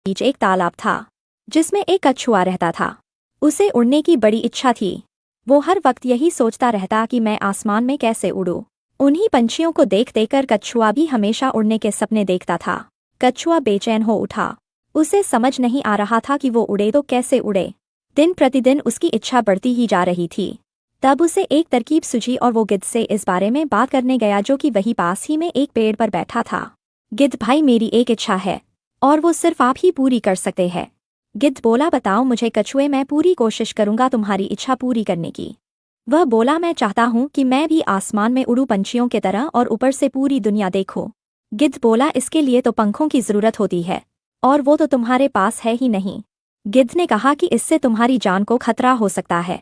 बीच एक तालाब था जिसमें एक कछुआ रहता था। उसे उड़ने की बड़ी इच्छा थी। वो हर वक्त यही सोचता रहता कि मैं आसमान में कैसे उड़ूं। उन्हीं पंछियों को देख देखकर कछुआ भी हमेशा उड़ने के सपने देखता था। कछुआ बेचैन हो उठा। उसे समझ नहीं आ रहा था कि वो उड़े तो कैसे उड़े। दिन प्रतिदिन उसकी इच्छा बढ़ती ही जा रही थी। तब उसे एक तरकीब सूझी और वो गिद्ध से इस बारे में बात करने गया, जो कि वही पास ही में एक पेड़ पर बैठा था। गिद्ध भाई, मेरी एक इच्छा है और वो सिर्फ आप ही पूरी कर सकते हैं। गिद्ध बोला, बताओ मुझे कछुए, मैं पूरी कोशिश करूंगा तुम्हारी इच्छा पूरी करने की। वह बोला, मैं चाहता हूँ कि मैं भी आसमान में उड़ूं पंछियों की तरह और ऊपर से पूरी दुनिया देखूं। गिद्ध बोला, इसके लिए तो पंखों की जरूरत होती है और वो तो तुम्हारे पास है ही नहीं। गिद्ध ने कहा कि इससे तुम्हारी जान को खतरा हो सकता है।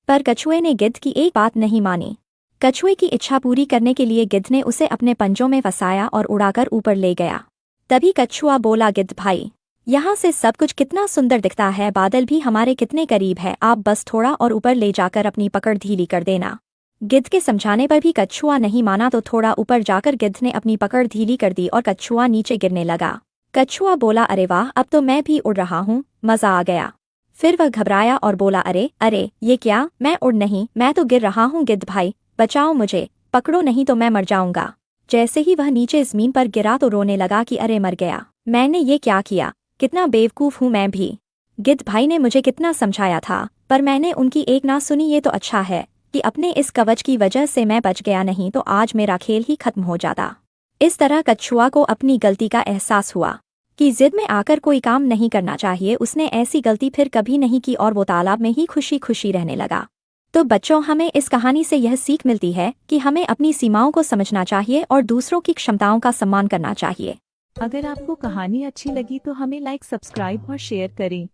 पर कछुए ने गिद्ध की एक बात नहीं मानी। कछुए की इच्छा पूरी करने के लिए गिद्ध ने उसे अपने पंजों में फंसाया और उड़ाकर ऊपर ले गया। तभी कछुआ बोला, गिद्ध भाई, यहाँ से सब कुछ कितना सुंदर दिखता है, बादल भी हमारे कितने करीब है, आप बस थोड़ा और ऊपर ले जाकर अपनी पकड़ ढीली कर देना। गिद्ध के समझाने पर भी कछुआ नहीं माना, तो थोड़ा ऊपर जाकर गिद्ध ने अपनी पकड़ ढीली कर दी और कछुआ नीचे गिरने लगा। कछुआ बोला, अरे वाह, अब तो मैं भी उड़ रहा हूँ, मजा आ गया। फिर वह घबराया और बोला, अरे अरे, ये क्या, मैं उड़ नहीं, मैं तो गिर रहा हूँ। गिद्ध भाई, बचाओ मुझे, पकड़ो नहीं तो मैं मर जाऊंगा। जैसे ही वह नीचे जमीन पर गिरा तो रोने लगा कि अरे मर गया, मैंने ये क्या किया, कितना बेवकूफ हूँ मैं भी। गिद्ध भाई ने मुझे कितना समझाया था, पर मैंने उनकी एक ना सुनी। ये तो अच्छा है कि अपने इस कवच की वजह से मैं बच गया, नहीं तो आज मेरा खेल ही खत्म हो जाता। इस तरह कछुआ को अपनी गलती का एहसास हुआ कि जिद में आकर कोई काम नहीं करना चाहिए। उसने ऐसी गलती फिर कभी नहीं की और वो तालाब में ही खुशी खुशी रहने लगा। तो बच्चों, हमें इस कहानी से यह सीख मिलती है कि हमें अपनी सीमाओं को समझना चाहिए और दूसरों की क्षमताओं का सम्मान करना चाहिए। अगर आपको कहानी अच्छी लगी तो हमें लाइक, सब्सक्राइब और शेयर करें।